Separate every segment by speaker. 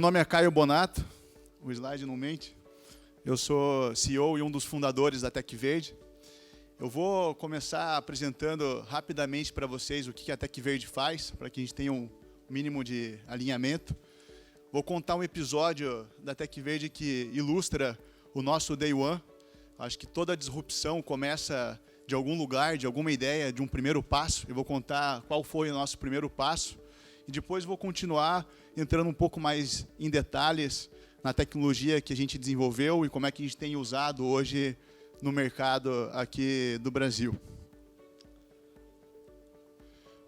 Speaker 1: nome é Caio Bonato, o slide não mente. Eu sou CEO e um dos fundadores da TecVerde. Eu vou começar apresentando rapidamente para vocês o que a TecVerde faz, para que a gente tenha um mínimo de alinhamento. Vou contar um episódio da TecVerde que ilustra o nosso Day One. Acho que toda disrupção começa de algum lugar, de alguma ideia, de um primeiro passo. Eu vou contar qual foi o nosso primeiro passo. E depois vou continuar entrando um pouco mais em detalhes na tecnologia que a gente desenvolveu e como é que a gente tem usado hoje no mercado aqui do Brasil.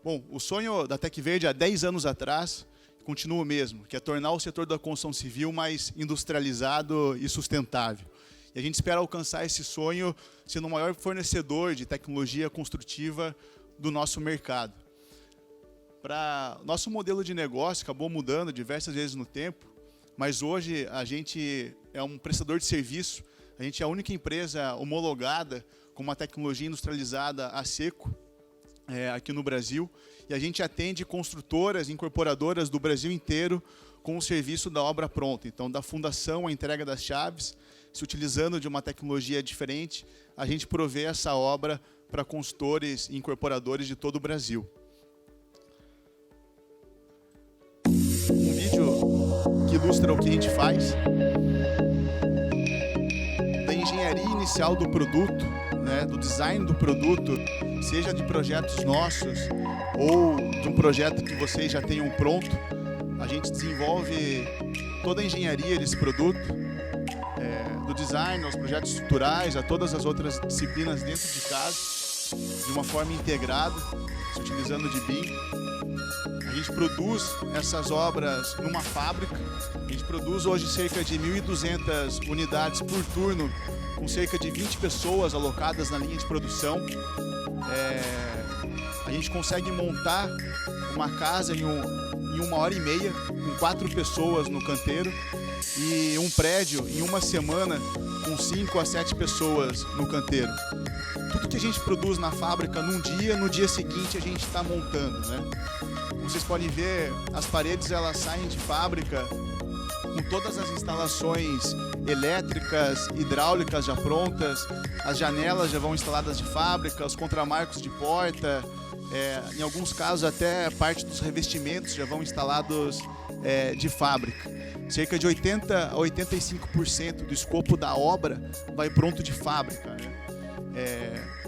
Speaker 1: Bom, o sonho da TecVerde há 10 anos atrás continua o mesmo, que é tornar o setor da construção civil mais industrializado e sustentável. E a gente espera alcançar esse sonho sendo o maior fornecedor de tecnologia construtiva do nosso mercado. Nosso modelo de negócio acabou mudando diversas vezes no tempo, mas hoje a gente é um prestador de serviço, a gente é a única empresa homologada com uma tecnologia industrializada a seco aqui no Brasil, e a gente atende construtoras, incorporadoras do Brasil inteiro com o serviço da obra pronta. Então, da fundação à entrega das chaves, se utilizando de uma tecnologia diferente, a gente provê essa obra para consultores e incorporadores de todo o Brasil. Um vídeo que ilustra o que a gente faz, da engenharia inicial do produto, do design do produto, seja de projetos nossos ou de um projeto que vocês já tenham pronto, a gente desenvolve toda a engenharia desse produto, do design aos projetos estruturais, a todas as outras disciplinas dentro de casa, de uma forma integrada, se utilizando de BIM. A gente produz essas obras numa fábrica. A gente produz hoje cerca de 1.200 unidades por turno, com cerca de 20 pessoas alocadas na linha de produção. A gente consegue montar uma casa em 1h30, com 4 pessoas no canteiro, e um prédio em uma semana, com 5 a 7 pessoas no canteiro. Tudo que a gente produz na fábrica num dia, no dia seguinte a gente está montando, Como vocês podem ver, as paredes elas saem de fábrica com todas as instalações elétricas, hidráulicas já prontas, as janelas já vão instaladas de fábrica, os contramarcos de porta, em alguns casos até parte dos revestimentos já vão instalados de fábrica. Cerca de 80 a 85% do escopo da obra vai pronto de fábrica,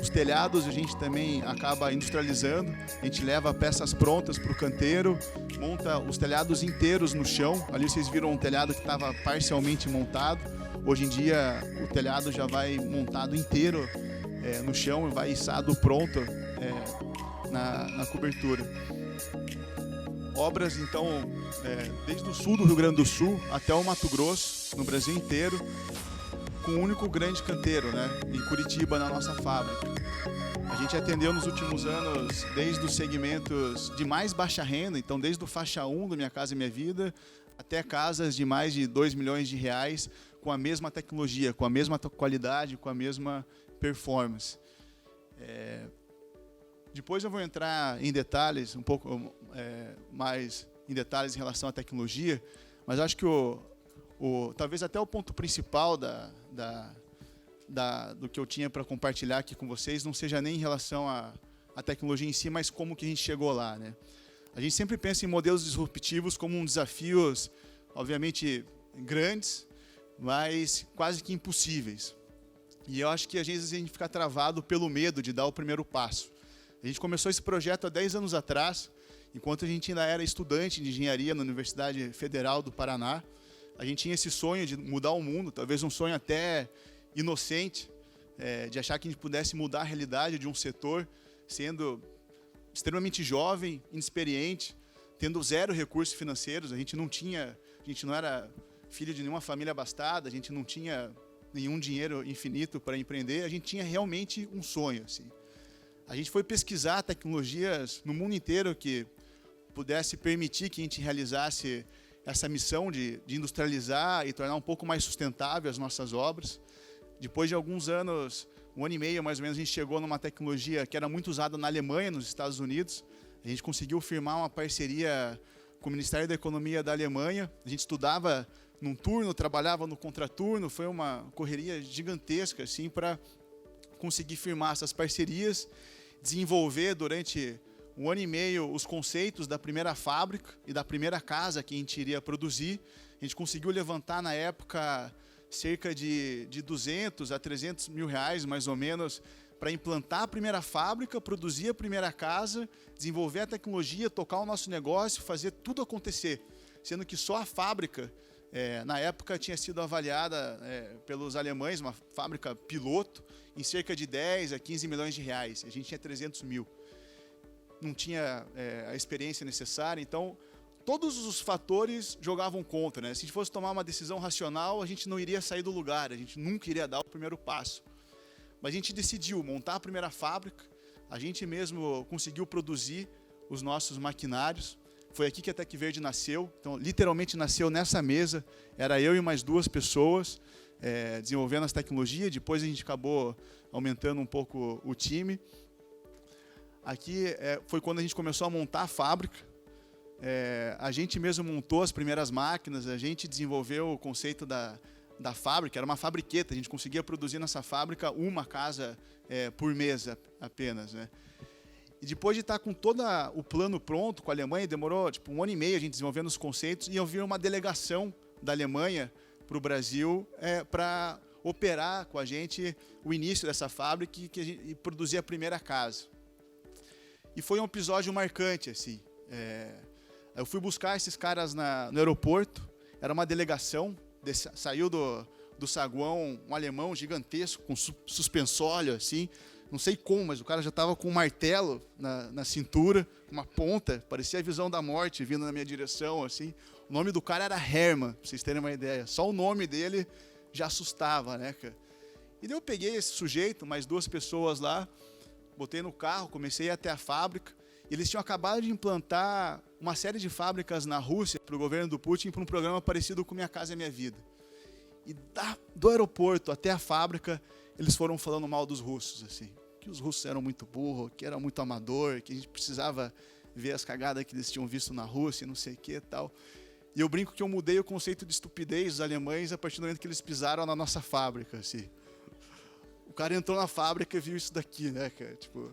Speaker 1: Os telhados a gente também acaba industrializando, a gente leva peças prontas para o canteiro, monta os telhados inteiros no chão. Ali vocês viram um telhado que estava parcialmente montado. Hoje em dia o telhado já vai montado inteiro no chão e vai içado pronto na cobertura. Obras, então, desde o sul do Rio Grande do Sul até o Mato Grosso, no Brasil inteiro, com um único grande canteiro, em Curitiba, na nossa fábrica. A gente atendeu nos últimos anos desde os segmentos de mais baixa renda, então desde o faixa 1 do Minha Casa Minha Vida, até casas de mais de 2 milhões de reais, com a mesma tecnologia, com a mesma qualidade, com a mesma performance. Depois eu vou entrar em detalhes, um pouco mais em detalhes em relação à tecnologia, mas acho que talvez até o ponto principal do que eu tinha para compartilhar aqui com vocês não seja nem em relação à tecnologia em si, mas como que a gente chegou lá, A gente sempre pensa em modelos disruptivos como desafios, obviamente, grandes, mas quase que impossíveis. E eu acho que às vezes a gente fica travado pelo medo de dar o primeiro passo. A gente começou esse projeto há 10 anos atrás, enquanto a gente ainda era estudante de engenharia na Universidade Federal do Paraná. A gente tinha esse sonho de mudar o mundo, talvez um sonho até inocente, de achar que a gente pudesse mudar a realidade de um setor, sendo extremamente jovem, inexperiente, tendo 0 recursos financeiros. A gente não era filho de nenhuma família abastada, a gente não tinha nenhum dinheiro infinito para empreender, a gente tinha realmente um sonho, A gente foi pesquisar tecnologias no mundo inteiro que pudesse permitir que a gente realizasse essa missão de industrializar e tornar um pouco mais sustentável as nossas obras. Depois de alguns anos, 1 ano e meio mais ou menos, a gente chegou numa tecnologia que era muito usada na Alemanha, nos Estados Unidos. A gente conseguiu firmar uma parceria com o Ministério da Economia da Alemanha. A gente estudava num turno, trabalhava no contraturno, foi uma correria gigantesca assim, para conseguir firmar essas parcerias, desenvolver durante 1 ano e meio os conceitos da primeira fábrica e da primeira casa que a gente iria produzir. A gente conseguiu levantar, na época, cerca de 200 a 300 mil reais, mais ou menos, para implantar a primeira fábrica, produzir a primeira casa, desenvolver a tecnologia, tocar o nosso negócio, fazer tudo acontecer. Sendo que só a fábrica, na época, tinha sido avaliada pelos alemães, uma fábrica piloto, em cerca de 10 a 15 milhões de reais. A gente tinha 300 mil. Não tinha a experiência necessária, então todos os fatores jogavam contra, né? Se a gente fosse tomar uma decisão racional, a gente não iria sair do lugar, a gente nunca iria dar o primeiro passo. Mas a gente decidiu montar a primeira fábrica, a gente mesmo conseguiu produzir os nossos maquinários. Foi aqui que a Tec Verde nasceu, então literalmente nasceu nessa mesa, era eu e mais 2 pessoas desenvolvendo as tecnologias, depois a gente acabou aumentando um pouco o time. Aqui foi quando a gente começou a montar a fábrica. A gente mesmo montou as primeiras máquinas, a gente desenvolveu o conceito da fábrica, era uma fabriqueta, a gente conseguia produzir nessa fábrica uma casa por mês apenas, né? E depois de estar com todo o plano pronto com a Alemanha, demorou tipo 1 ano e meio a gente desenvolvendo os conceitos, e eu vi uma delegação da Alemanha para o Brasil para operar com a gente o início dessa fábrica e produzir a primeira casa. E foi um episódio marcante, assim. Eu fui buscar esses caras no aeroporto, era uma delegação, saiu do saguão um alemão gigantesco, com suspensório, assim, não sei como, mas o cara já estava com um martelo na cintura, uma ponta, parecia a visão da morte vindo na minha direção, assim. O nome do cara era Hermann, para vocês terem uma ideia. Só o nome dele já assustava, né, cara? E daí eu peguei esse sujeito, mais 2 pessoas lá, botei no carro, comecei a ir até a fábrica. E eles tinham acabado de implantar uma série de fábricas na Rússia para o governo do Putin, para um programa parecido com Minha Casa é Minha Vida. E do aeroporto até a fábrica, eles foram falando mal dos russos, assim, que os russos eram muito burros, que era muito amador, que a gente precisava ver as cagadas que eles tinham visto na Rússia, não sei o que e tal. E eu brinco que eu mudei o conceito de estupidez dos alemães a partir do momento que eles pisaram na nossa fábrica, assim. O cara entrou na fábrica e viu isso daqui, né, cara? Tipo,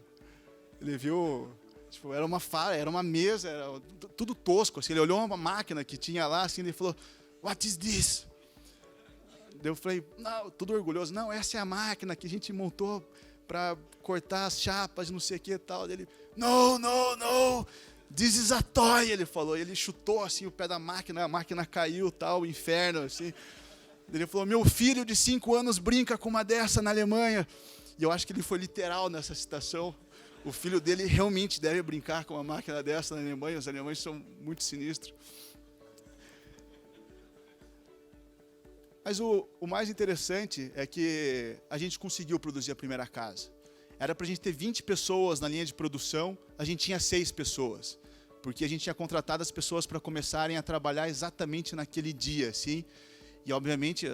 Speaker 1: ele viu, tipo, era uma mesa, era tudo tosco, assim. Ele olhou uma máquina que tinha lá, assim, ele falou, "What is this?" Daí eu falei, não, tudo orgulhoso, não, essa é a máquina que a gente montou para cortar as chapas, não sei o que e tal. Daí ele, no, this is a toy, ele falou. E ele chutou assim o pé da máquina, a máquina caiu, tal, inferno, assim. Daí ele falou, meu filho de 5 anos brinca com uma dessa na Alemanha. E eu acho que ele foi literal nessa citação. O filho dele realmente deve brincar com uma máquina dessa na Alemanha, os alemães são muito sinistros. Mas o mais interessante é que a gente conseguiu produzir a primeira casa. Era para a gente ter 20 pessoas na linha de produção, a gente tinha 6 pessoas. Porque a gente tinha contratado as pessoas para começarem a trabalhar exatamente naquele dia, assim. E, obviamente,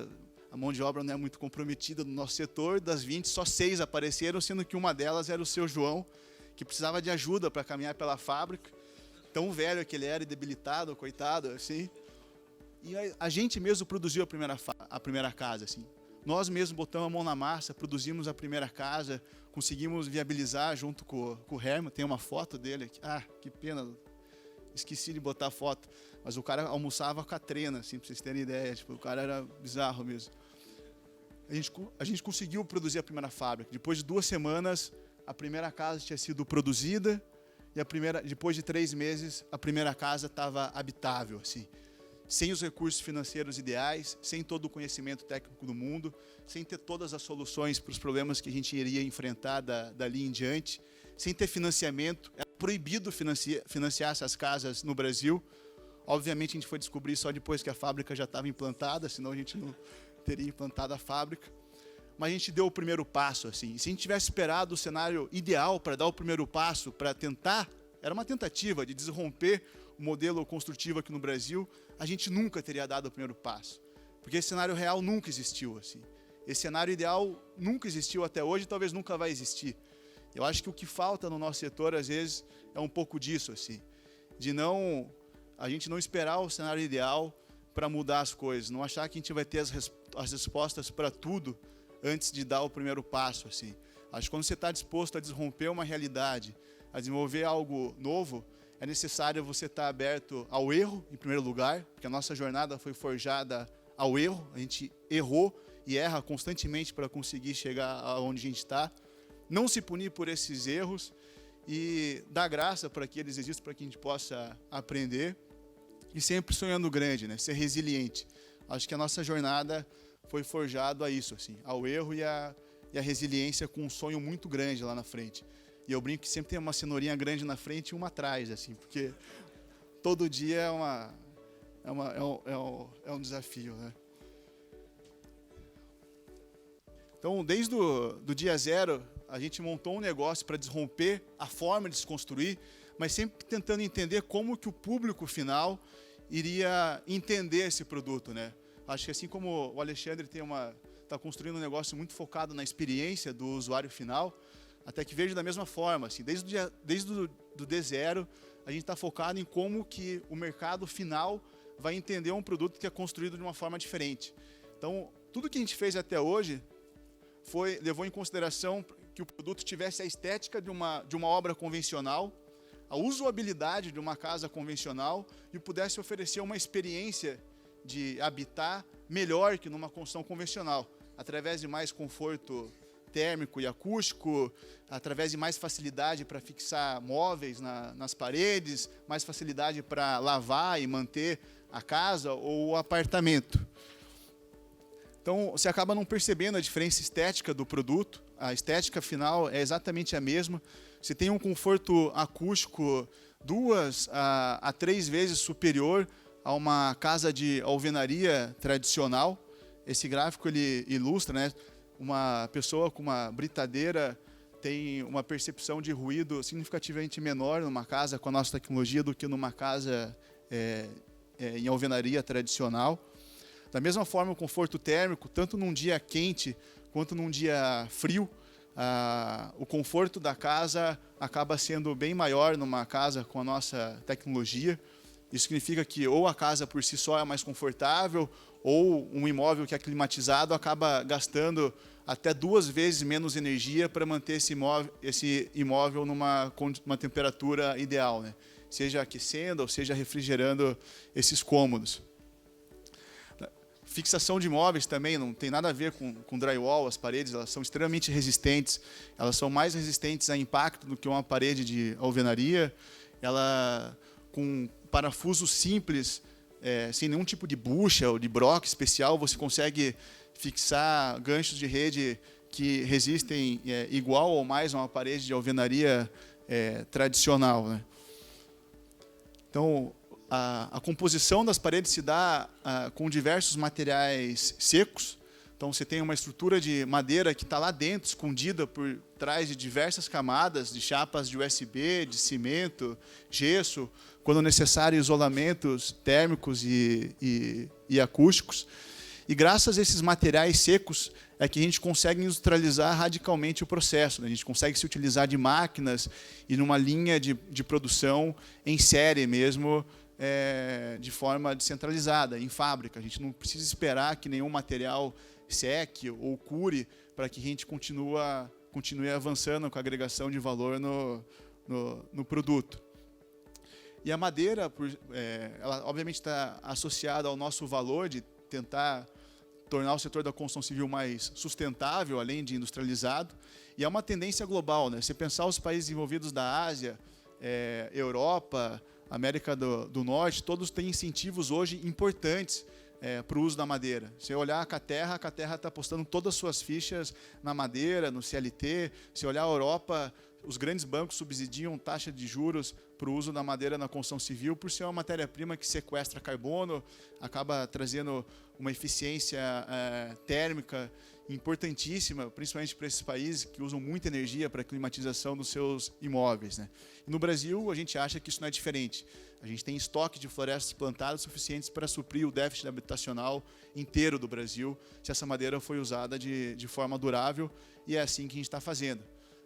Speaker 1: a mão de obra não é muito comprometida no nosso setor. Das 20, só 6 apareceram, sendo que uma delas era o seu João, que precisava de ajuda para caminhar pela fábrica. Tão velho que ele era e debilitado, coitado, assim. E a gente mesmo produziu a primeira casa, assim. Nós mesmos botamos a mão na massa, produzimos a primeira casa, conseguimos viabilizar junto com o Hermann. Tem uma foto dele aqui. Ah, que pena, esqueci de botar a foto. Mas o cara almoçava com a trena, assim, para vocês terem ideia. Tipo, o cara era bizarro mesmo. A gente conseguiu produzir a primeira fábrica. Depois de 2 semanas, a primeira casa tinha sido produzida e depois de 3 meses, a primeira casa estava habitável, assim. Sem os recursos financeiros ideais, sem todo o conhecimento técnico do mundo, sem ter todas as soluções para os problemas que a gente iria enfrentar dali em diante, sem ter financiamento. Era proibido financiar essas casas no Brasil. Obviamente, a gente foi descobrir só depois que a fábrica já estava implantada, senão a gente não teria implantado a fábrica. Mas a gente deu o primeiro passo, assim. E se a gente tivesse esperado o cenário ideal para dar o primeiro passo, para tentar, era uma tentativa de desromper o modelo construtivo aqui no Brasil, a gente nunca teria dado o primeiro passo. Porque esse cenário real nunca existiu, assim. Esse cenário ideal nunca existiu até hoje e talvez nunca vai existir. Eu acho que o que falta no nosso setor, às vezes, é um pouco disso, assim. De não a gente não esperar o cenário ideal para mudar as coisas, não achar que a gente vai ter as respostas para tudo antes de dar o primeiro passo, assim. Acho que quando você está disposto a desromper uma realidade, a desenvolver algo novo, é necessário você estar aberto ao erro, em primeiro lugar, porque a nossa jornada foi forjada ao erro, a gente errou e erra constantemente para conseguir chegar aonde a gente está. Não se punir por esses erros e dar graça para que eles existam, para que a gente possa aprender. E sempre sonhando grande, né? Ser resiliente. Acho que a nossa jornada foi forjada a isso, assim, ao erro e a resiliência com um sonho muito grande lá na frente. E eu brinco que sempre tem uma cenourinha grande na frente e uma atrás, assim, porque todo dia é um desafio, né? Então, desde do dia zero, a gente montou um negócio para desromper a forma de se construir, mas sempre tentando entender como que o público final iria entender esse produto, né? Acho que assim como o Alexandre está construindo um negócio muito focado na experiência do usuário final, até que vejo da mesma forma, assim, desde o D0, a gente está focado em como que o mercado final vai entender um produto que é construído de uma forma diferente. Então, tudo que a gente fez até hoje levou em consideração que o produto tivesse a estética de uma obra convencional, a usabilidade de uma casa convencional e pudesse oferecer uma experiência de habitar melhor que numa construção convencional, através de mais conforto térmico e acústico, através de mais facilidade para fixar móveis nas paredes, mais facilidade para lavar e manter a casa ou o apartamento. Então, você acaba não percebendo a diferença estética do produto. A estética final é exatamente a mesma. Você tem um conforto acústico 2 a 3 vezes superior a uma casa de alvenaria tradicional. Esse gráfico ele ilustra, né? Uma pessoa com uma britadeira tem uma percepção de ruído significativamente menor numa casa com a nossa tecnologia do que numa casa em alvenaria tradicional. Da mesma forma, o conforto térmico, tanto num dia quente quanto num dia frio, o conforto da casa acaba sendo bem maior numa casa com a nossa tecnologia. Isso significa que ou a casa por si só é mais confortável, ou um imóvel que é climatizado acaba gastando até 2 vezes menos energia para manter esse imóvel numa temperatura ideal, né? Seja aquecendo ou seja refrigerando esses cômodos. Fixação de móveis também não tem nada a ver com drywall, as paredes elas são extremamente resistentes, elas são mais resistentes a impacto do que uma parede de alvenaria, ela com parafuso simples, sem nenhum tipo de bucha ou de broque especial, você consegue fixar ganchos de rede que resistem igual ou mais a uma parede de alvenaria tradicional, né? Então, a composição das paredes se dá com diversos materiais secos. Então, você tem uma estrutura de madeira que está lá dentro, escondida por trás de diversas camadas de chapas de USB, de cimento, gesso, quando necessário, isolamentos térmicos e acústicos. E graças a esses materiais secos é que a gente consegue industrializar radicalmente o processo, né? A gente consegue se utilizar de máquinas e numa linha de produção em série mesmo, de forma descentralizada, em fábrica. A gente não precisa esperar que nenhum material seque ou cure para que a gente continue avançando com a agregação de valor no produto. E a madeira, ela obviamente está associada ao nosso valor de tentar tornar o setor da construção civil mais sustentável, além de industrializado, e é uma tendência global, né? Se pensar os países envolvidos da Ásia, Europa, América do Norte, todos têm incentivos hoje importantes para o uso da madeira. Se olhar a Caterra está apostando todas as suas fichas na madeira, no CLT. Se olhar a Europa, os grandes bancos subsidiam taxa de juros para o uso da madeira na construção civil, por ser uma matéria-prima que sequestra carbono, acaba trazendo uma eficiência térmica importantíssima, principalmente para esses países que usam muita energia para a climatização dos seus imóveis, né? E no Brasil, a gente acha que isso não é diferente. A gente tem estoque de florestas plantadas suficientes para suprir o déficit habitacional inteiro do Brasil, se essa madeira foi usada de forma durável, e é assim que a gente está fazendo.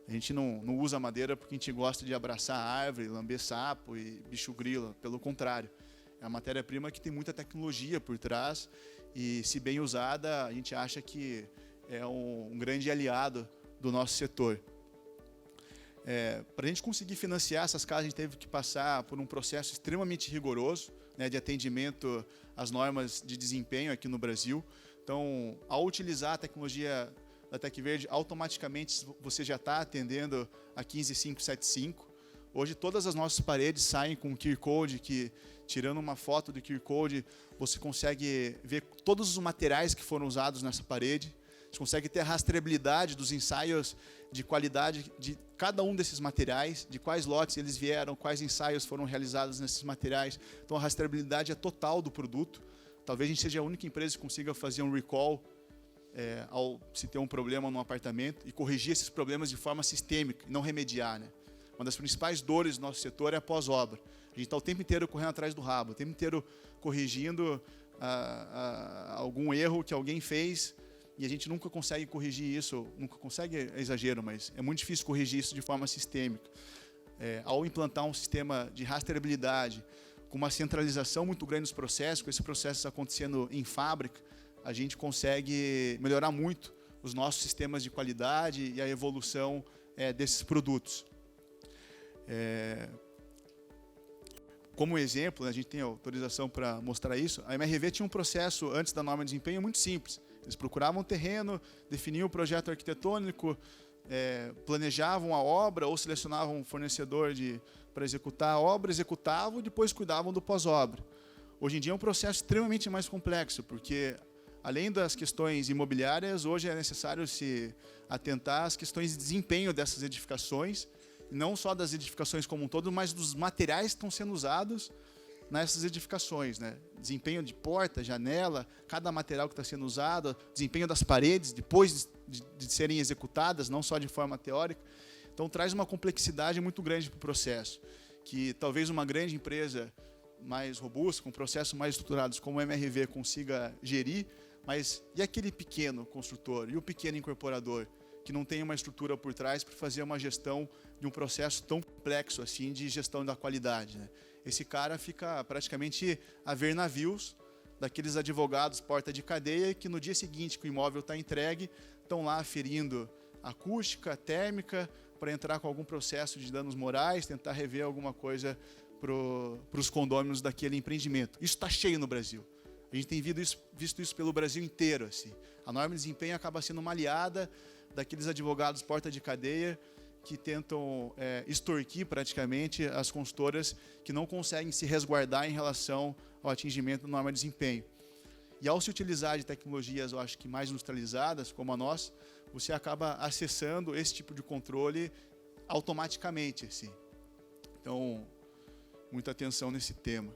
Speaker 1: A gente não usa madeira porque a gente gosta de abraçar árvore, lamber sapo e bicho grilo, pelo contrário. É a matéria-prima que tem muita tecnologia por trás e, se bem usada, a gente acha que é um grande aliado do nosso setor. Para a gente conseguir financiar essas casas, a gente teve que passar por um processo extremamente rigoroso, né, de atendimento às normas de desempenho aqui no Brasil. Então, ao utilizar a tecnologia da TecVerde, automaticamente você já está atendendo a 15575. Hoje, todas as nossas paredes saem com QR Code, que, tirando uma foto do QR Code, você consegue ver todos os materiais que foram usados nessa parede. Você consegue ter a rastreabilidade dos ensaios de qualidade de cada um desses materiais, de quais lotes eles vieram, quais ensaios foram realizados nesses materiais. Então, a rastreabilidade é total do produto. Talvez a gente seja a única empresa que consiga fazer um recall ao se ter um problema no apartamento e corrigir esses problemas de forma sistêmica, e não remediar, né? Uma das principais dores do nosso setor é a pós-obra. A gente está o tempo inteiro correndo atrás do rabo, o tempo inteiro corrigindo algum erro que alguém fez, e a gente nunca consegue corrigir isso, nunca consegue, é exagero, mas é muito difícil corrigir isso de forma sistêmica. Ao implantar um sistema de rastreabilidade, com uma centralização muito grande dos processos, com esses processos acontecendo em fábrica, a gente consegue melhorar muito os nossos sistemas de qualidade e a evolução desses produtos. Como exemplo, a gente tem autorização para mostrar isso, a MRV tinha um processo antes da norma de desempenho muito simples. Eles procuravam o terreno, definiam o projeto arquitetônico, planejavam a obra ou selecionavam um fornecedor para executar a obra, executavam e depois cuidavam do pós-obra. Hoje em dia é um processo extremamente mais complexo, porque além das questões imobiliárias, hoje é necessário se atentar às questões de desempenho dessas edificações, não só das edificações como um todo, mas dos materiais que estão sendo usados nessas edificações, né? Desempenho de porta, janela, cada material que está sendo usado, desempenho das paredes depois de serem executadas, não só de forma teórica. Então, traz uma complexidade muito grande para o processo, que talvez uma grande empresa mais robusta, com processos mais estruturados como o MRV consiga gerir, mas e aquele pequeno construtor, e o pequeno incorporador, que não tem uma estrutura por trás para fazer uma gestão de um processo tão complexo assim de gestão da qualidade, né? Esse cara fica praticamente a ver navios daqueles advogados porta de cadeia que no dia seguinte que o imóvel está entregue, estão lá aferindo acústica, térmica, para entrar com algum processo de danos morais, tentar rever alguma coisa para os condôminos daquele empreendimento. Isso está cheio no Brasil. A gente tem visto isso pelo Brasil inteiro, assim. A norma de desempenho acaba sendo uma aliada daqueles advogados porta de cadeia que tentam extorquir praticamente as consultoras que não conseguem se resguardar em relação ao atingimento da norma de desempenho. E ao se utilizar de tecnologias, eu acho que mais industrializadas, como a nossa, você acaba acessando esse tipo de controle automaticamente, assim. Então, muita atenção nesse tema.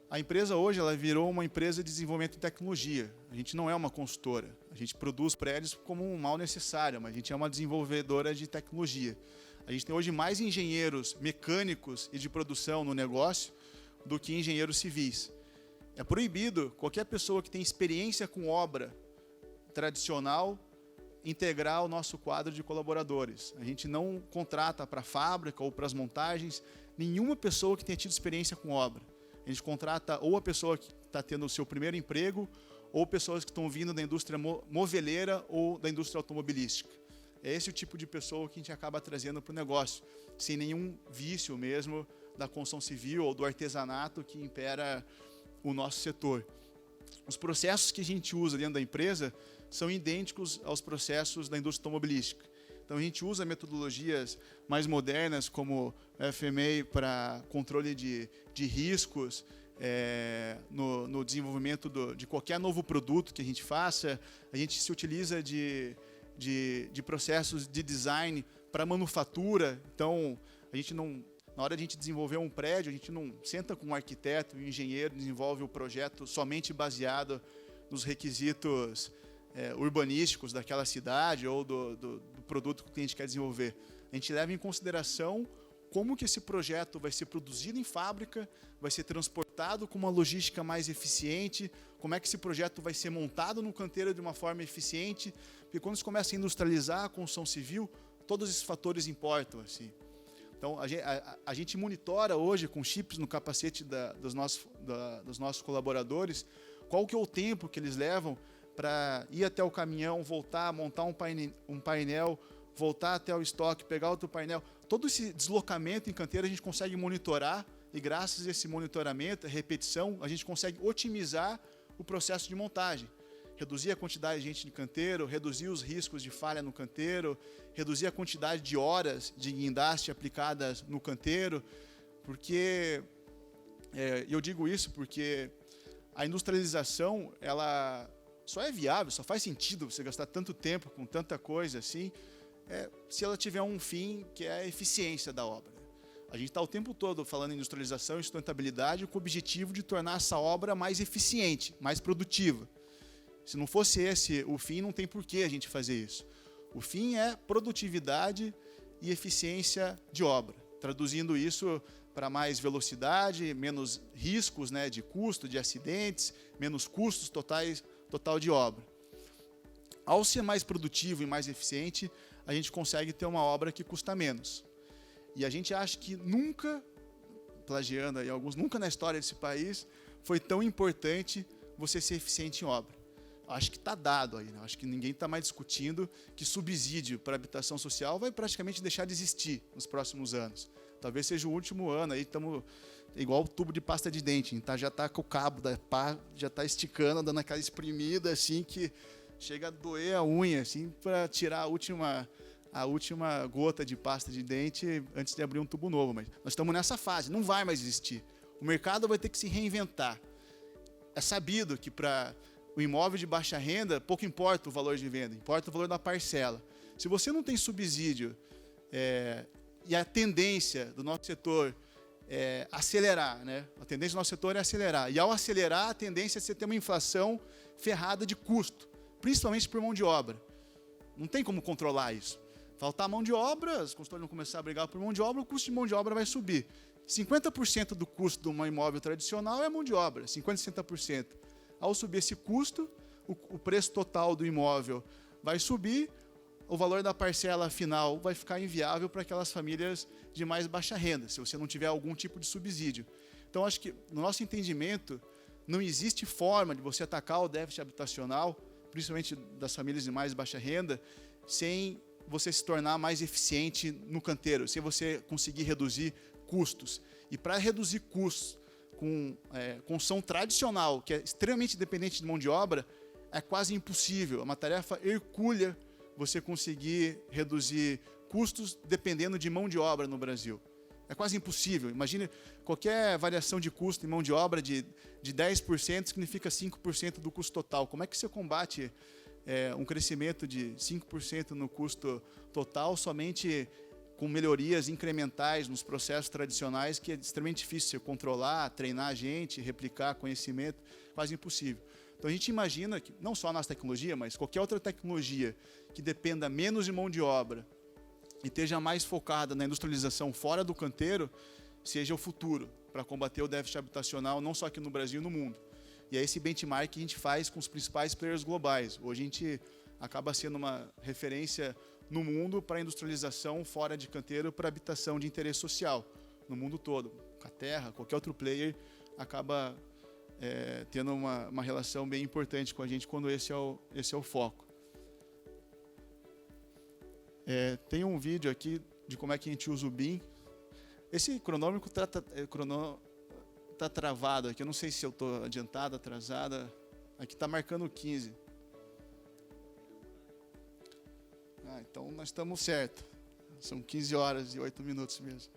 Speaker 1: A empresa hoje ela virou uma empresa de desenvolvimento de tecnologia. A gente não é uma consultora. A gente produz prédios como um mal necessário, mas a gente é uma desenvolvedora de tecnologia. A gente tem hoje mais engenheiros mecânicos e de produção no negócio do que engenheiros civis. É proibido qualquer pessoa que tem experiência com obra tradicional integrar o nosso quadro de colaboradores. A gente não contrata para a fábrica ou para as montagens nenhuma pessoa que tenha tido experiência com obra. A gente contrata ou a pessoa que está tendo o seu primeiro emprego ou pessoas que estão vindo da indústria moveleira ou da indústria automobilística. É esse o tipo de pessoa que a gente acaba trazendo para o negócio, sem nenhum vício mesmo da construção civil ou do artesanato que impera o nosso setor. Os processos que a gente usa dentro da empresa são idênticos aos processos da indústria automobilística. Então, a gente usa metodologias mais modernas, como FMEA para controle de riscos, no desenvolvimento de qualquer novo produto que a gente faça. A gente se utiliza de processos de design para manufatura. Então, a gente não, na hora de a gente desenvolver um prédio, a gente não senta com um arquiteto e um engenheiro, desenvolve o projeto somente baseado nos requisitos urbanísticos daquela cidade ou do produto que o cliente quer desenvolver. A gente leva em consideração como que esse projeto vai ser produzido em fábrica, vai ser transportado com uma logística mais eficiente, como é que esse projeto vai ser montado no canteiro de uma forma eficiente, porque quando você começa a industrializar a construção civil, todos esses fatores importam, assim. Então, a gente monitora hoje com chips no capacete dos nossos colaboradores qual que é o tempo que eles levam para ir até o caminhão, voltar, montar um painel, voltar até o estoque, pegar outro painel. Todo esse deslocamento em canteiro a gente consegue monitorar e graças a esse monitoramento, a repetição, a gente consegue otimizar o processo de montagem. Reduzir a quantidade de gente de canteiro, reduzir os riscos de falha no canteiro, reduzir a quantidade de horas de guindaste aplicadas no canteiro, porque, eu digo isso porque a industrialização, ela só é viável, só faz sentido você gastar tanto tempo com tanta coisa assim, se ela tiver um fim que é a eficiência da obra. A gente está o tempo todo falando em industrialização e sustentabilidade com o objetivo de tornar essa obra mais eficiente, mais produtiva. Se não fosse esse o fim, não tem por que a gente fazer isso. O fim é produtividade e eficiência de obra. Traduzindo isso para mais velocidade, menos riscos, né, de custo, de acidentes, menos custos total de obra. Ao ser mais produtivo e mais eficiente, a gente consegue ter uma obra que custa menos. E a gente acha que nunca, plagiando aí alguns, nunca na história desse país foi tão importante você ser eficiente em obra. Acho que está dado aí, né? Acho que ninguém está mais discutindo que subsídio para habitação social vai praticamente deixar de existir nos próximos anos. Talvez seja o último ano, aí estamos igual o tubo de pasta de dente, tá? Já está com o cabo da pá, já está esticando, dando aquela espremida assim que chega a doer a unha, assim, para tirar a última gota de pasta de dente antes de abrir um tubo novo. Mas nós estamos nessa fase, não vai mais existir. O mercado vai ter que se reinventar. É sabido que para o imóvel de baixa renda, pouco importa o valor de venda, importa o valor da parcela. Se você não tem subsídio e a tendência do nosso setor é acelerar, né? A tendência do nosso setor é acelerar. E ao acelerar, a tendência é você ter uma inflação ferrada de custo, principalmente por mão de obra. Não tem como controlar isso. Faltar mão de obra, os consultores vão começar a brigar por mão de obra, o custo de mão de obra vai subir. 50% do custo de um imóvel tradicional é mão de obra, 50%, 60%. Ao subir esse custo, o preço total do imóvel vai subir, o valor da parcela final vai ficar inviável para aquelas famílias de mais baixa renda, se você não tiver algum tipo de subsídio. Então, acho que, no nosso entendimento, não existe forma de você atacar o déficit habitacional, principalmente das famílias de mais baixa renda, sem você se tornar mais eficiente no canteiro, sem você conseguir reduzir custos. E para reduzir custos com construção tradicional, que é extremamente dependente de mão de obra, é quase impossível. É uma tarefa hercúlea você conseguir reduzir custos dependendo de mão de obra no Brasil. É quase impossível. Imagine qualquer variação de custo em mão de obra de 10% significa 5% do custo total. Como é que você combate um crescimento de 5% no custo total somente com melhorias incrementais nos processos tradicionais, que é extremamente difícil você controlar, treinar a gente, replicar conhecimento, quase impossível. Então a gente imagina que, não só a nossa tecnologia, mas qualquer outra tecnologia que dependa menos de mão de obra e esteja mais focada na industrialização fora do canteiro, seja o futuro para combater o déficit habitacional, não só aqui no Brasil e no mundo. E é esse benchmark que a gente faz com os principais players globais. Hoje a gente acaba sendo uma referência no mundo para a industrialização fora de canteiro para habitação de interesse social, no mundo todo. Com a terra, qualquer outro player acaba tendo uma relação bem importante com a gente quando esse é o foco. Tem um vídeo aqui de como é que a gente usa o BIM. Esse cronômetro está travado aqui, eu não sei se eu estou adiantado, atrasada. Aqui está marcando 15. Então nós estamos certo. São 15 horas e 8 minutos mesmo.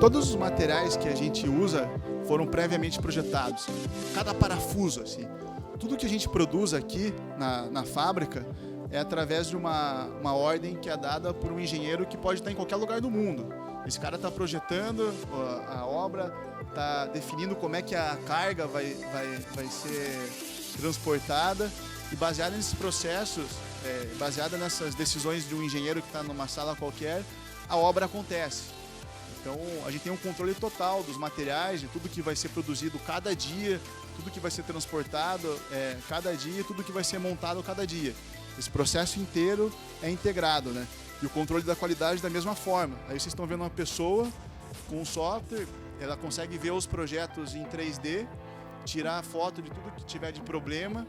Speaker 1: todos os materiais que a gente usa foram previamente projetados. Cada parafuso, assim. Tudo que a gente produz aqui na fábrica é através de uma ordem que é dada por um engenheiro que pode estar em qualquer lugar do mundo. Esse cara está projetando a obra, está definindo como é que a carga vai ser transportada, e baseado nesses processos, baseada nessas decisões de um engenheiro que está numa sala qualquer, a obra acontece. Então, a gente tem um controle total dos materiais, de tudo que vai ser produzido cada dia, tudo que vai ser transportado cada dia, tudo que vai ser montado cada dia. Esse processo inteiro é integrado, né? E o controle da qualidade da mesma forma. Aí vocês estão vendo uma pessoa com um software, ela consegue ver os projetos em 3D, tirar foto de tudo que tiver de problema,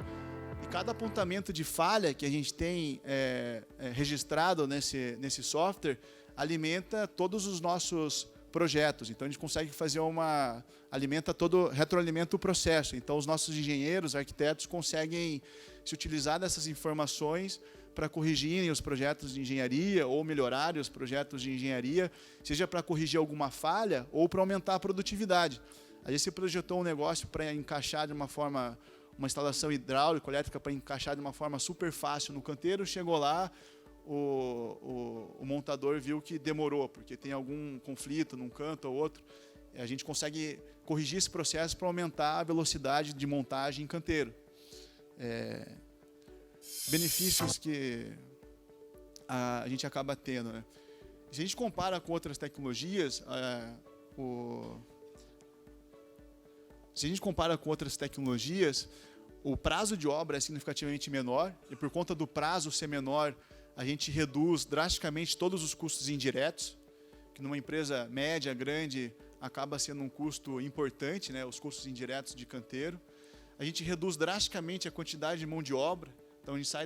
Speaker 1: e cada apontamento de falha que a gente tem registrado nesse software alimenta todos os nossos projetos. Então a gente consegue fazer retroalimenta o processo. Então os nossos engenheiros, arquitetos conseguem se utilizar dessas informações para corrigirem os projetos de engenharia ou melhorarem os projetos de engenharia, seja para corrigir alguma falha ou para aumentar a produtividade. Às vezes você projetou um negócio para encaixar de uma forma, uma instalação hidráulica, elétrica, para encaixar de uma forma super fácil no canteiro, chegou lá, o montador viu que demorou, porque tem algum conflito num canto ou outro. A gente consegue corrigir esse processo para aumentar a velocidade de montagem em canteiro. Benefícios que a gente acaba tendo, né? Se a gente compara com outras tecnologias, o prazo de obra é significativamente menor, e por conta do prazo ser menor, a gente reduz drasticamente todos os custos indiretos, que numa empresa média, grande, acaba sendo um custo importante, né? Os custos indiretos de canteiro. A gente reduz drasticamente a quantidade de mão de obra. Então, a gente sai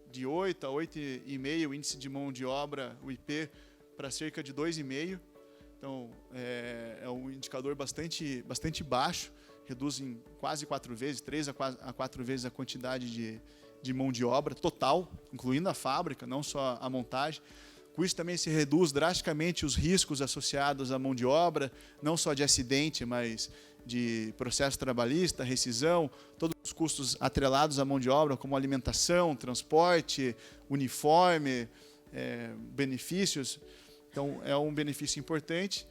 Speaker 1: de 8 a 8,5 o índice de mão de obra, o IP, para cerca de 2,5. Então, é um indicador bastante baixo, reduz em quase 4 vezes, 3 a 4 vezes a quantidade de mão de obra total, incluindo a fábrica, não só a montagem. Com isso também se reduz drasticamente os riscos associados à mão de obra, não só de acidente, mas de processo trabalhista, rescisão, todos os custos atrelados à mão de obra, como alimentação, transporte, uniforme, benefícios. Então, é um benefício importante.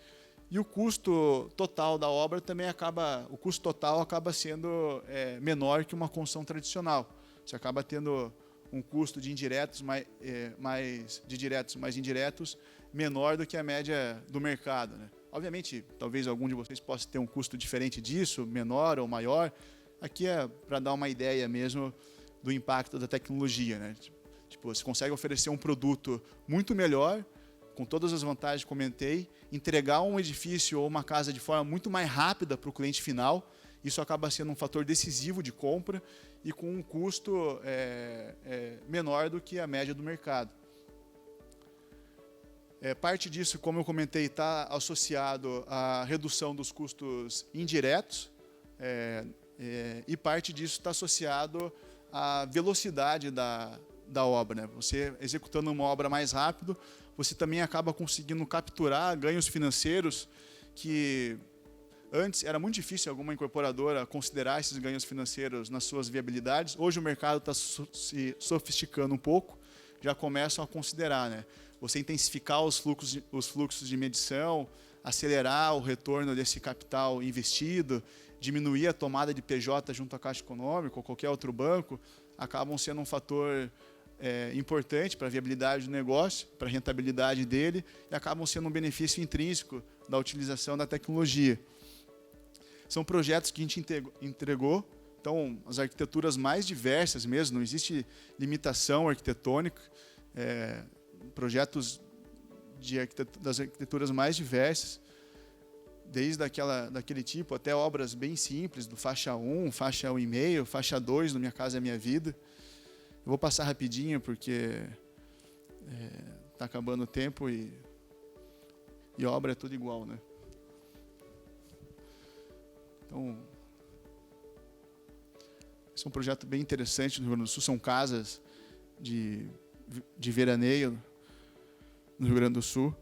Speaker 1: E o custo total da obra também acaba sendo menor que uma construção tradicional. Você acaba tendo um custo de indiretos mais indiretos menor do que a média do mercado, né? Obviamente, talvez algum de vocês possa ter um custo diferente disso, menor ou maior. Aqui é para dar uma ideia mesmo do impacto da tecnologia, né? Tipo, você consegue oferecer um produto muito melhor, com todas as vantagens que comentei, entregar um edifício ou uma casa de forma muito mais rápida para o cliente final. Isso acaba sendo um fator decisivo de compra e com um custo menor do que a média do mercado. Parte disso, como eu comentei, está associado à redução dos custos indiretos, e parte disso está associado à velocidade da obra, né? Você executando uma obra mais rápido, você também acaba conseguindo capturar ganhos financeiros que antes era muito difícil alguma incorporadora considerar esses ganhos financeiros nas suas viabilidades. Hoje o mercado está se sofisticando um pouco, já começam a considerar, né? Você intensificar os fluxos de medição, acelerar o retorno desse capital investido, diminuir a tomada de PJ junto à Caixa Econômica ou qualquer outro banco, acabam sendo um fator importante para a viabilidade do negócio, para a rentabilidade dele, e acabam sendo um benefício intrínseco da utilização da tecnologia. São projetos que a gente entregou, então, as arquiteturas mais diversas mesmo, não existe limitação arquitetônica, projetos das arquiteturas mais diversas, desde daquele tipo até obras bem simples, do faixa 1, faixa 1,5, faixa 2, no Minha Casa é Minha Vida. Eu vou passar rapidinho, porque está acabando o tempo e obra é tudo igual, né? Então, esse é um projeto bem interessante no Rio Grande do Sul. São casas de veraneio no Rio Grande do Sul.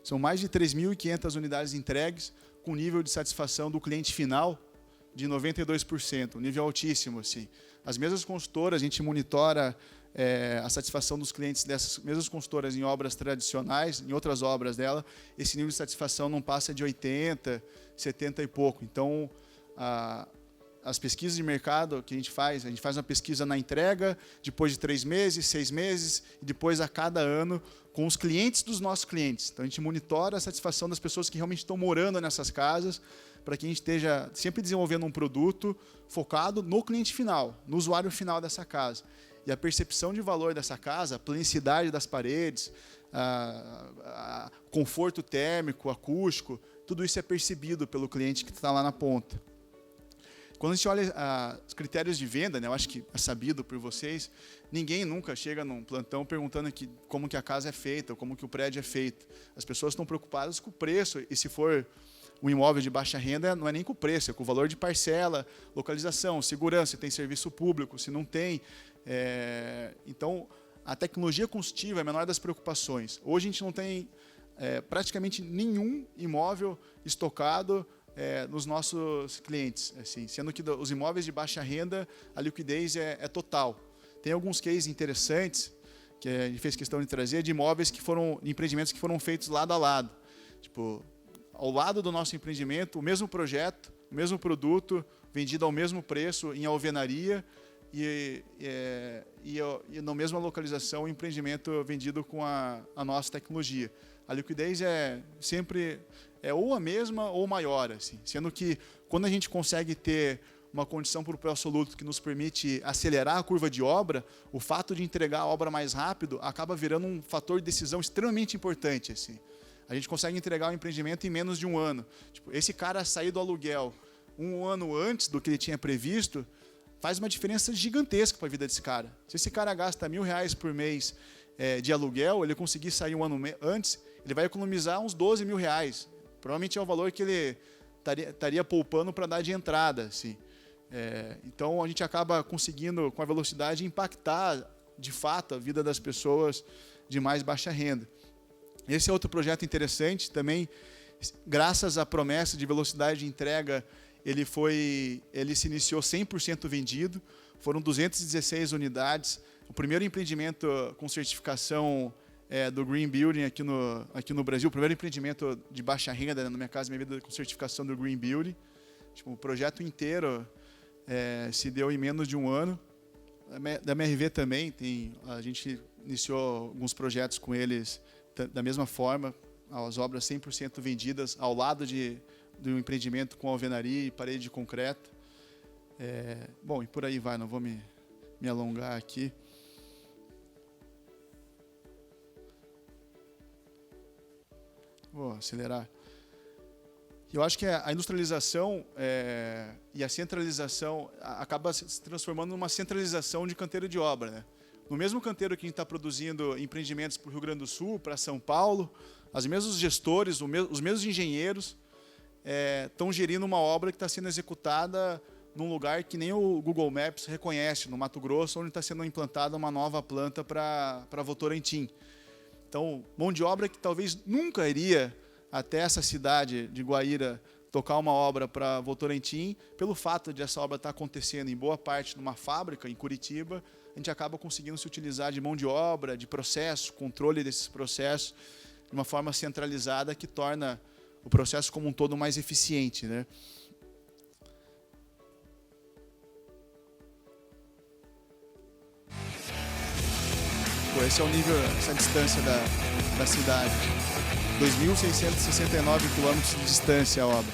Speaker 1: São mais de 3.500 unidades entregues, com nível de satisfação do cliente final de 92%, um nível altíssimo, assim. As mesmas consultoras, a gente monitora a satisfação dos clientes dessas mesmas consultoras em obras tradicionais, em outras obras dela, esse nível de satisfação não passa de 80, 70 e pouco. Então, as pesquisas de mercado que a gente faz uma pesquisa na entrega, depois de 3 meses, 6 meses, e depois a cada ano, com os clientes dos nossos clientes. Então, a gente monitora a satisfação das pessoas que realmente estão morando nessas casas, para que a gente esteja sempre desenvolvendo um produto focado no cliente final, no usuário final dessa casa. E a percepção de valor dessa casa, a planicidade das paredes, conforto térmico, acústico, tudo isso é percebido pelo cliente que está lá na ponta. Quando a gente olha os critérios de venda, né, eu acho que é sabido por vocês, ninguém nunca chega num plantão perguntando como que a casa é feita, ou como que o prédio é feito. As pessoas estão preocupadas com o preço, e se for um imóvel de baixa renda, não é nem com o preço, é com o valor de parcela, localização, segurança, se tem serviço público, se não tem. Então, a tecnologia construtiva é a menor das preocupações. Hoje a gente não tem praticamente nenhum imóvel estocado nos nossos clientes, assim, sendo que os imóveis de baixa renda, a liquidez é total. Tem alguns cases interessantes, que a gente fez questão de trazer, de imóveis de empreendimentos que foram feitos lado a lado. Tipo, ao lado do nosso empreendimento, o mesmo projeto, o mesmo produto, vendido ao mesmo preço em alvenaria e na mesma localização, o empreendimento vendido com a nossa tecnologia. A liquidez sempre ou a mesma ou maior, assim, sendo que quando a gente consegue ter uma condição para o pré-absoluto que nos permite acelerar a curva de obra, o fato de entregar a obra mais rápido acaba virando um fator de decisão extremamente importante, assim. A gente consegue entregar o empreendimento em menos de um ano. Tipo, esse cara sair do aluguel um ano antes do que ele tinha previsto, faz uma diferença gigantesca para a vida desse cara. Se esse cara gasta R$1.000 por mês de aluguel, ele conseguir sair um ano antes, ele vai economizar uns R$12.000. Provavelmente é o valor que ele estaria poupando para dar de entrada, assim. Então, a gente acaba conseguindo, com a velocidade, impactar, de fato, a vida das pessoas de mais baixa renda. Esse é outro projeto interessante, também, graças à promessa de velocidade de entrega, ele se iniciou 100% vendido, foram 216 unidades, o primeiro empreendimento com certificação do Green Building aqui no Brasil, o primeiro empreendimento de baixa renda, na Minha Casa Minha Vida, com certificação do Green Building. Tipo, o projeto inteiro se deu em menos de um ano. Da MRV também, a gente iniciou alguns projetos com eles da mesma forma, as obras 100% vendidas ao lado de um empreendimento com alvenaria e parede de concreto. Bom, e por aí vai, não vou me alongar aqui. Vou acelerar. Eu acho que a industrialização e a centralização acaba se transformando numa centralização de canteiro de obra, né? No mesmo canteiro que a gente está produzindo empreendimentos para o Rio Grande do Sul, para São Paulo, os mesmos gestores, os mesmos engenheiros estão gerindo uma obra que está sendo executada num lugar que nem o Google Maps reconhece, no Mato Grosso, onde está sendo implantada uma nova planta para Votorantim. Então, mão de obra que talvez nunca iria até essa cidade de Guaíra tocar uma obra para Votorantim, pelo fato de essa obra estar acontecendo em boa parte numa fábrica em Curitiba, a gente acaba conseguindo se utilizar de mão de obra, de processo, controle desses processos, de uma forma centralizada que torna o processo como um todo mais eficiente, né? Esse é o nível, essa distância da cidade. 2.669 quilômetros de distância a obra.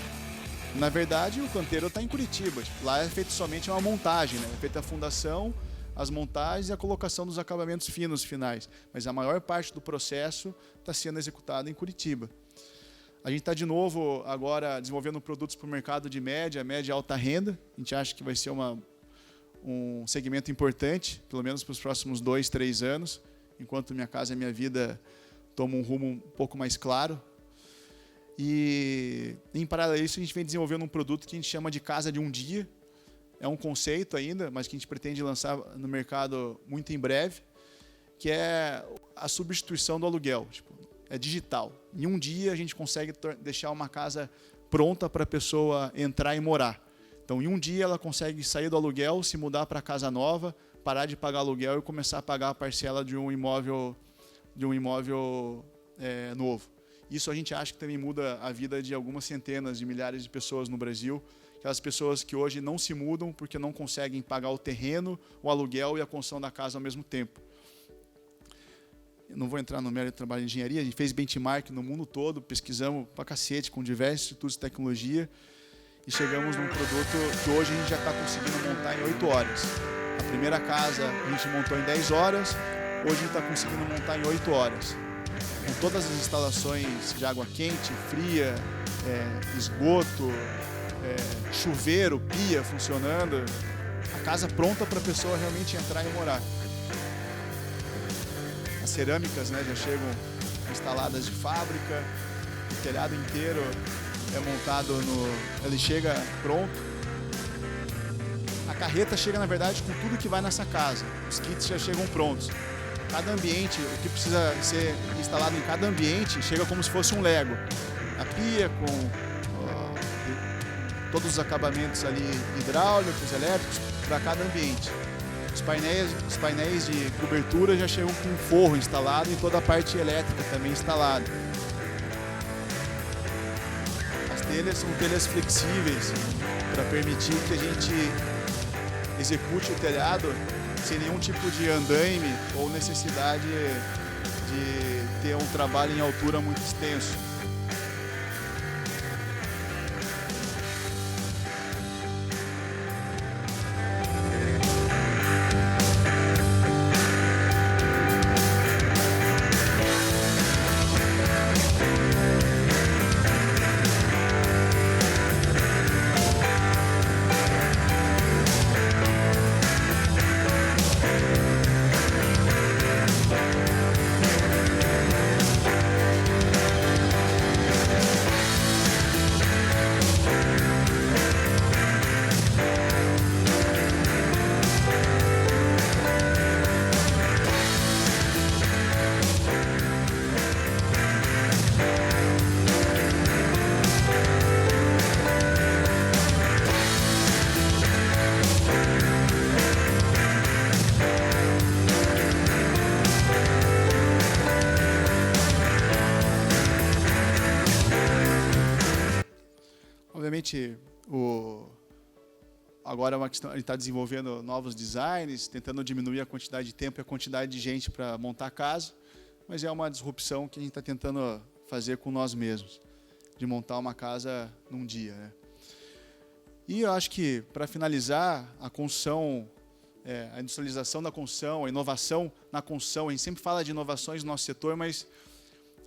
Speaker 1: Na verdade, o canteiro está em Curitiba. Lá é feito somente uma montagem, né? É feita a fundação, as montagens e a colocação dos acabamentos finos finais. Mas a maior parte do processo está sendo executado em Curitiba. A gente está, de novo, agora desenvolvendo produtos para o mercado de média e alta renda. A gente acha que vai ser um segmento importante, pelo menos para os próximos 2, 3 anos, enquanto Minha Casa Minha Vida toma um rumo um pouco mais claro. E, em paralelo a isso, a gente vem desenvolvendo um produto que a gente chama de Casa de um Dia. É um conceito ainda, mas que a gente pretende lançar no mercado muito em breve, que é a substituição do aluguel. Tipo, é digital. Em um dia, a gente consegue deixar uma casa pronta para a pessoa entrar e morar. Então, em um dia, ela consegue sair do aluguel, se mudar para a casa nova, parar de pagar aluguel e começar a pagar a parcela de um imóvel novo. Isso a gente acha que também muda a vida de algumas centenas de milhares de pessoas no Brasil, aquelas pessoas que hoje não se mudam porque não conseguem pagar o terreno, o aluguel e a construção da casa ao mesmo tempo. Eu não vou entrar no mérito do trabalho de engenharia, a gente fez benchmark no mundo todo, pesquisamos pra cacete com diversos institutos de tecnologia e chegamos num produto que hoje a gente já está conseguindo montar em 8 horas. A primeira casa a gente montou em 10 horas, hoje a gente está conseguindo montar em 8 horas. Com todas as instalações de água quente, fria, esgoto, chuveiro, pia funcionando, a casa pronta para a pessoa realmente entrar e morar. As cerâmicas, né, já chegam instaladas de fábrica, o telhado inteiro é montado ele chega pronto. A carreta chega, na verdade, com tudo que vai nessa casa. Os kits já chegam prontos. Cada ambiente, o que precisa ser instalado em cada ambiente, chega como se fosse um Lego. A pia com todos os acabamentos ali hidráulicos, elétricos, para cada ambiente. Os painéis de cobertura já chegam com um forro instalado e toda a parte elétrica também instalada. As telhas são telhas flexíveis para permitir que a gente execute o telhado sem nenhum tipo de andaime ou necessidade de ter um trabalho em altura muito extenso. Obviamente, agora é uma questão, a gente está desenvolvendo novos designs, tentando diminuir a quantidade de tempo e a quantidade de gente para montar a casa, mas é uma disrupção que a gente está tentando fazer com nós mesmos, de montar uma casa num dia, né? E eu acho que, para finalizar, a construção, a industrialização da construção, a inovação na construção, a gente sempre fala de inovações no nosso setor, mas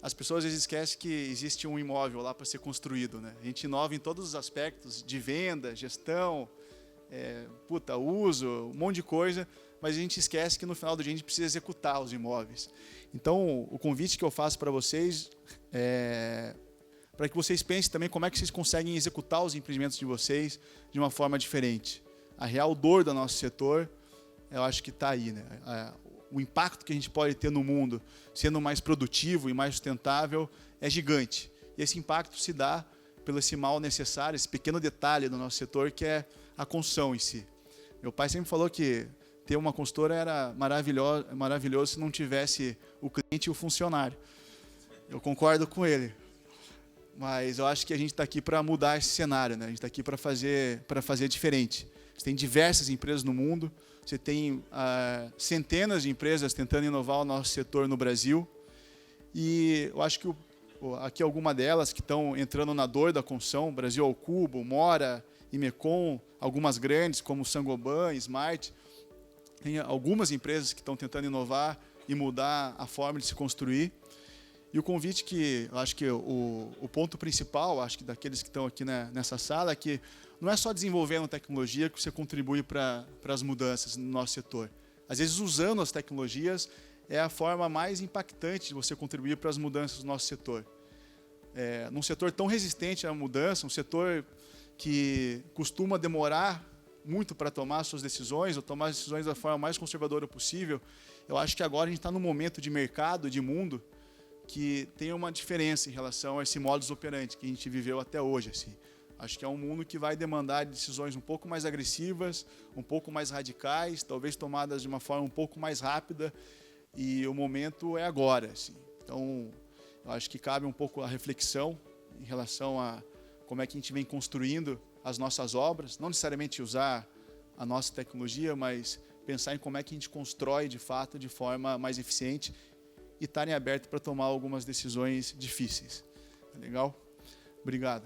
Speaker 1: as pessoas às vezes esquecem que existe um imóvel lá para ser construído, né? A gente inova em todos os aspectos de venda, gestão, uso, um monte de coisa, mas a gente esquece que no final do dia a gente precisa executar os imóveis. Então, o convite que eu faço para vocês é para que vocês pensem também como é que vocês conseguem executar os empreendimentos de vocês de uma forma diferente. A real dor do nosso setor, eu acho que está aí, né? O impacto que a gente pode ter no mundo, sendo mais produtivo e mais sustentável, é gigante. E esse impacto se dá pelo esse mal necessário, esse pequeno detalhe do nosso setor, que é a construção em si. Meu pai sempre falou que ter uma consultora era maravilhoso se não tivesse o cliente e o funcionário. Eu concordo com ele. Mas eu acho que a gente está aqui para mudar esse cenário, né? A gente está aqui para fazer diferente. Você tem diversas empresas no mundo, você tem centenas de empresas tentando inovar o nosso setor no Brasil. E eu acho que aqui algumas delas que estão entrando na dor da construção, Brasil ao Cubo, Mora, Imecon, algumas grandes como Saint-Gobain, Smart. Tem algumas empresas que estão tentando inovar e mudar a forma de se construir. E o convite que, eu acho que o ponto principal, acho que daqueles que estão aqui nessa sala, é que não é só desenvolvendo tecnologia que você contribui para as mudanças no nosso setor. Às vezes, usando as tecnologias é a forma mais impactante de você contribuir para as mudanças do nosso setor. Num setor tão resistente à mudança, um setor que costuma demorar muito para tomar suas decisões, ou tomar as decisões da forma mais conservadora possível, eu acho que agora a gente está num momento de mercado, de mundo, que tem uma diferença em relação a esse modus operandi que a gente viveu até hoje, assim. Acho que é um mundo que vai demandar decisões um pouco mais agressivas, um pouco mais radicais, talvez tomadas de uma forma um pouco mais rápida, e o momento é agora, assim. Então, eu acho que cabe um pouco a reflexão em relação a como é que a gente vem construindo as nossas obras, não necessariamente usar a nossa tecnologia, mas pensar em como é que a gente constrói de fato de forma mais eficiente e estarem abertos para tomar algumas decisões difíceis. Legal? Obrigado.